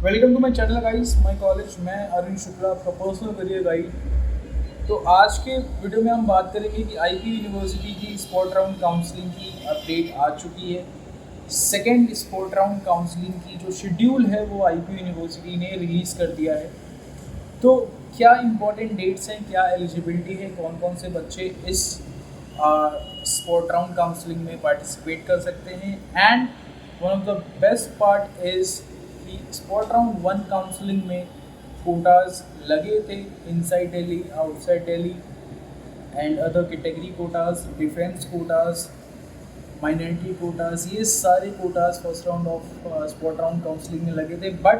Welcome to my channel guys, my college. मैं अरुण शुक्ला, आपका personal career guide. तो आज के वीडियो में हम बात करेंगे कि आईपी यूनिवर्सिटी की स्पोर्ट राउंड काउंसलिंग की अपडेट आ चुकी है। सेकेंड स्पोर्ट राउंड काउंसलिंग की जो शेड्यूल है वो आईपी यूनिवर्सिटी ने रिलीज़ कर दिया है। तो क्या इंपॉर्टेंट डेट्स हैं, क्या एलिजिबिलिटी है, कौन कौन से बच्चे इस स्पोर्ट राउंड काउंसलिंग में पार्टिसिपेट कर सकते हैं। And one of the best part is कि स्पोर्ट राउंड 1 काउंसलिंग में कोटाज लगे थे, inside Delhi, outside Delhi and other category Kota's, defence Kota's, minority Kota's, ये सारे Kota's first round of sport round counselling में लगे थे। बट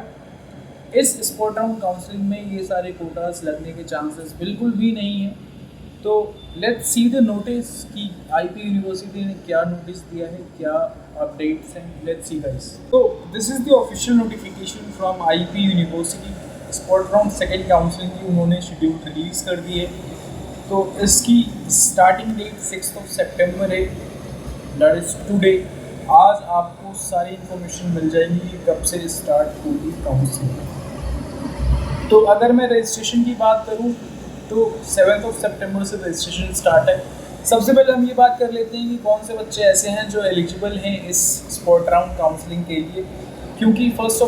इस स्पोर्ट राउंड काउंसलिंग में ये सारे कोटाज लगने के चांसेस बिल्कुल भी नहीं है। तो लेट्स सी द नोटिस कि आईपी यूनिवर्सिटी ने क्या नोटिस दिया है, क्या अपडेट्स हैं। Let's see guys. तो this is the official notification from IP university. Spot round second counselling की उन्होंने शेड्यूल रिलीज़ कर दी है। तो इसकी स्टार्टिंग डेट 6 सितंबर है, दैट इज़ टुडे। आज आपको सारी इन्फॉर्मेशन मिल जाएगी कि कब से स्टार्ट होगी काउंसलिंग। तो अगर मैं रजिस्ट्रेशन की बात करूँ तो 7 सितंबर से रजिस्ट्रेशन स्टार्ट है। सबसे पहले हम ये बात कर लेते हैं कि कौन से बच्चे ऐसे हैं जो एलिजिबल हैं इस स्पोर्ट राउंड काउंसलिंग के लिए। क्योंकि फर्स्ट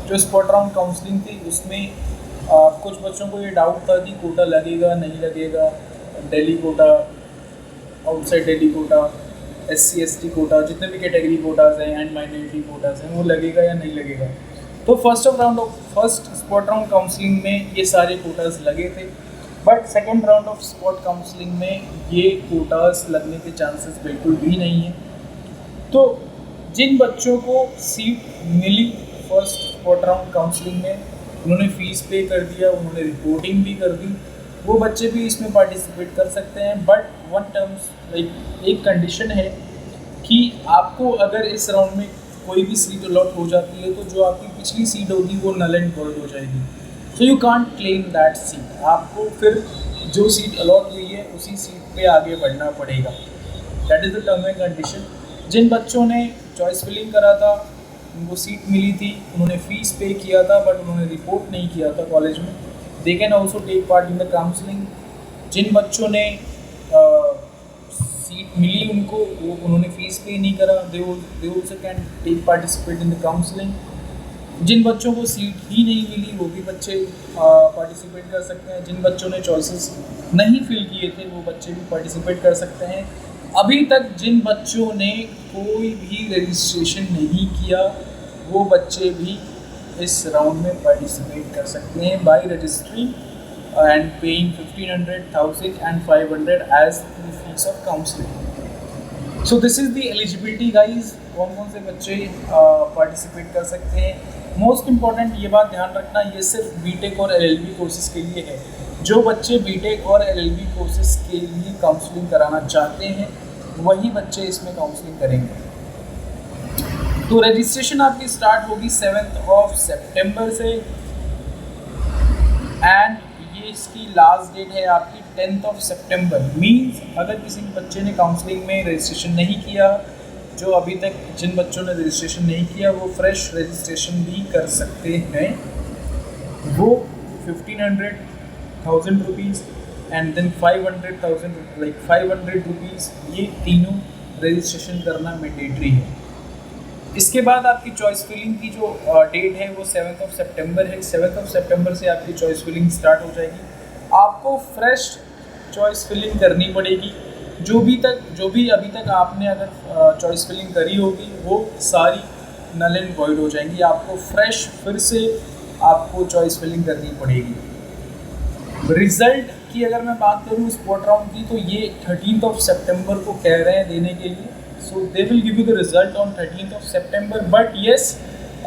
जो स्पोर्ट राउंड काउंसलिंग थी उसमें कुछ बच्चों को ये डाउट था कि कोटा लगेगा नहीं लगेगा, Delhi quota, outside Delhi quota, SC ST quota, जितने भी कैटेगरी कोटाज हैं एंड माइनॉरिटी कोटाज हैं वो लगेगा या नहीं लगेगा। तो फर्स्ट स्पोर्ट राउंड काउंसलिंग में ये सारे कोटाज लगे थे। But second round of sport counselling में ये कोटाज लगने के चांसेस बिल्कुल भी नहीं है। तो जिन बच्चों को सीट मिली फर्स्ट स्पोर्ट राउंड काउंसलिंग में, उन्होंने फ़ीस पे कर दिया, उन्होंने रिपोर्टिंग भी कर दी, वो बच्चे भी इसमें पार्टिसिपेट कर सकते हैं। बट एक कंडीशन है कि आपको अगर इस राउंड में कोई भी सीट अलॉट हो जाती है तो जो आपकी पिछली सीट होगी वो नल एंड वॉइड हो जाएगी। So you can't claim that seat. आपको फिर जो सीट अलॉट हुई है उसी सीट पे आगे बढ़ना पड़ेगा। That is the term and condition. जिन बच्चों ने चॉइस फिलिंग करा था, उनको सीट मिली थी, उन्होंने फ़ीस पे किया था बट उन्होंने रिपोर्ट नहीं किया था कॉलेज में, they can also take part in the counselling. जिन बच्चों ने सीट मिली उनको, वो उन्होंने फ़ीस पे नहीं करा, they also can take participate in the counselling. जिन बच्चों को सीट ही नहीं मिली वो भी बच्चे पार्टिसिपेट कर सकते हैं। जिन बच्चों ने चॉइसेस नहीं फिल किए थे वो बच्चे भी पार्टिसिपेट कर सकते हैं। अभी तक जिन बच्चों ने कोई भी रजिस्ट्रेशन नहीं किया वो बच्चे भी इस राउंड में पार्टिसिपेट कर सकते हैं by registering and paying 1500, 1000 and 500 as the fees of counseling. So this is the eligibility guys। कौन कौन से बच्चे पार्टिसिपेट कर सकते हैं। मोस्ट इम्पॉर्टेंट ये बात ध्यान रखना, ये सिर्फ बीटेक और LLB कोर्सेज के लिए है। जो बच्चे बीटेक और LLB कोर्सेज के लिए काउंसलिंग कराना चाहते हैं वही बच्चे इसमें काउंसलिंग करेंगे। तो रजिस्ट्रेशन आपकी स्टार्ट होगी 7 सितंबर से एंड ये इसकी लास्ट डेट है आपकी 10 सितंबर। मीन्स अगर किसी बच्चे ने काउंसलिंग में रजिस्ट्रेशन नहीं किया, जो अभी तक जिन बच्चों ने रजिस्ट्रेशन नहीं किया वो फ्रेश रजिस्ट्रेशन भी कर सकते हैं। वो 1500, 1000 रुपीज़ एंड देन 500 रुपीज़, ये तीनों रजिस्ट्रेशन करना मैंडेटरी है। इसके बाद आपकी चॉइस फिलिंग की जो डेट है वो 7 सितंबर है। 7 सितंबर से आपकी चॉइस फिलिंग स्टार्ट हो जाएगी। आपको फ्रेश चॉइस फिलिंग करनी पड़ेगी। जो भी अभी तक आपने अगर चॉइस फिलिंग करी होगी वो सारी नल एंड वॉइड हो जाएंगी। आपको फ्रेश फिर से आपको चॉइस फिलिंग करनी पड़ेगी। रिज़ल्ट की अगर मैं बात करूँ स्पोर्ट राउंड की तो ये 13 सितंबर को कह रहे हैं देने के लिए। So they will give you the result on 13 September. But yes,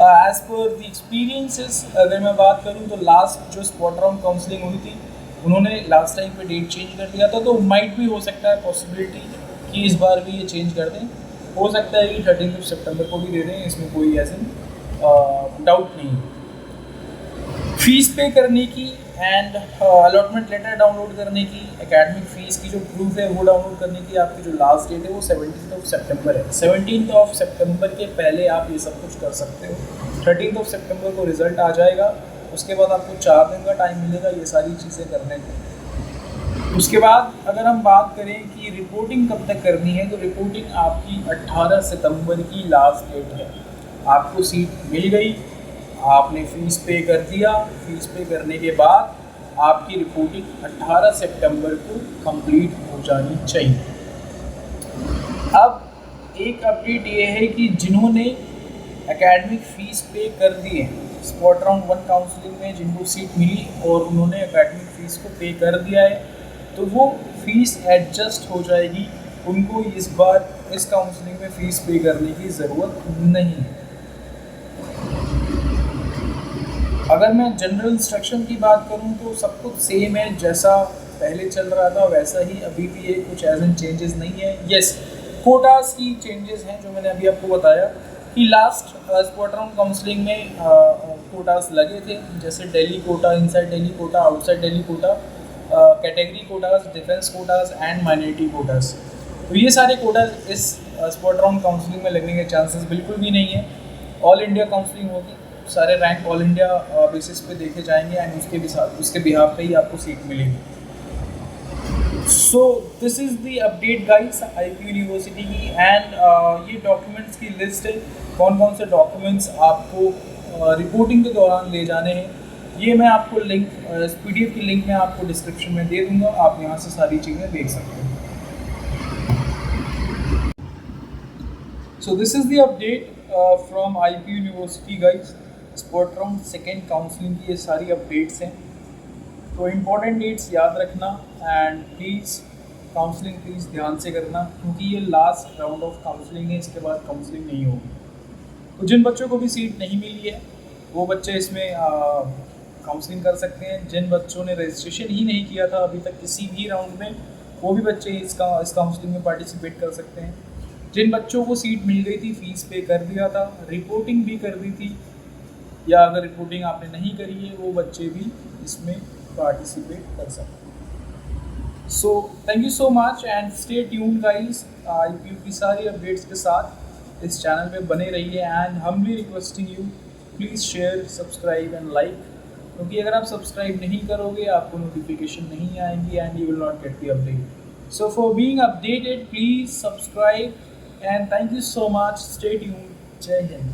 as per the experiences, अगर मैं बात करूँ तो लास्ट जो स्पॉट राउंड काउंसलिंग हुई थी उन्होंने लास्ट टाइम पे डेट चेंज कर दिया था। तो माइट भी हो सकता है पॉसिबिलिटी कि इस बार भी ये चेंज कर दें। हो सकता है कि 13 सितंबर को भी दे दें, इसमें कोई ऐसे डाउट नहीं। फीस पे करने की एंड अलॉटमेंट लेटर डाउनलोड करने की, एकेडमिक फ़ीस की जो प्रूफ है वो डाउनलोड करने की आपकी जो लास्ट डेट है वो 17 सितंबर है। 17 सितंबर के पहले आप ये सब कुछ कर सकते हो। 13 सितंबर को रिज़ल्ट आ जाएगा। उसके बाद आपको 4 दिन का टाइम मिलेगा ये सारी चीज़ें करने को। उसके बाद अगर हम बात करें कि रिपोर्टिंग कब तक करनी है, तो रिपोर्टिंग आपकी 18 सितंबर की लास्ट डेट है। आपको सीट मिल गई, आपने फ़ीस पे कर दिया, फ़ीस पे करने के बाद आपकी रिपोर्टिंग 18 सितंबर को कंप्लीट हो जानी चाहिए। अब एक अपडेट ये है कि जिन्होंने एकेडमिक फ़ीस पे कर दी है, स्पॉट राउंड 1 काउंसलिंग में जिनको सीट मिली और उन्होंने एकेडमिक फ़ीस को पे कर दिया है, तो वो फ़ीस एडजस्ट हो जाएगी। उनको इस बार इस काउंसलिंग में फ़ीस पे करने की ज़रूरत नहीं है। अगर मैं जनरल इंस्ट्रक्शन की बात करूं तो सब कुछ सेम है, जैसा पहले चल रहा था वैसा ही अभी भी है, कुछ एज एन चेंजेस नहीं है। यस, कोटास की चेंजेस हैं जो मैंने अभी आपको बताया कि लास्ट स्पॉट राउंड काउंसलिंग में कोटास लगे थे, जैसे Delhi quota, inside Delhi quota, outside Delhi quota, category quotas, defence quotas and minority quotas. तो ये सारे कोटास इस स्पॉट राउंड काउंसलिंग में लगने के चांसेस बिल्कुल भी नहीं है। ऑल इंडिया काउंसलिंग होगी, सारे रैंक ऑल इंडिया बेसिस पे देखे जाएंगे एंड उसके बिहाफ पे ही आपको सीट मिलेगी। So this is the update guys IP university की। एंड ये डॉक्यूमेंट्स की लिस्ट है, कौन कौन से डॉक्यूमेंट्स आपको रिपोर्टिंग के दौरान ले जाने हैं, ये मैं आपको लिंक PDF की लिंक मैं आपको डिस्क्रिप्शन में दे दूँगा, आप यहाँ से सारी चीज़ें देख सकते हैं। So this is the update from IP university guys. Spot round 2 counselling की ये सारी अपडेट्स हैं, तो इम्पॉर्टेंट डेट्स याद रखना एंड प्लीज़ काउंसलिंग प्लीज़ ध्यान से करना, क्योंकि ये लास्ट राउंड ऑफ काउंसलिंग है, इसके बाद काउंसलिंग नहीं होगी। तो जिन बच्चों को भी सीट नहीं मिली है वो बच्चे इसमें काउंसलिंग कर सकते हैं। जिन बच्चों ने रजिस्ट्रेशन ही नहीं किया था अभी तक किसी भी राउंड में, वो भी बच्चे इस काउंसलिंग में पार्टिसिपेट कर सकते हैं। जिन बच्चों को सीट मिल गई थी, फीस पे कर दिया था, रिपोर्टिंग भी कर दी थी, या अगर रिपोर्टिंग आपने नहीं करी है, वो बच्चे भी इसमें पार्टिसिपेट कर सकते हैं। So thank you so much and stay tuned guys. IPU की सारी अपडेट्स के साथ इस चैनल पे बने रहिए and humbly requesting you please share, subscribe and like, क्योंकि अगर आप सब्सक्राइब नहीं करोगे आपको नोटिफिकेशन नहीं आएंगी and you will not get the update. So for being updated please subscribe and thank you so much. Stay tuned. जय हिंद।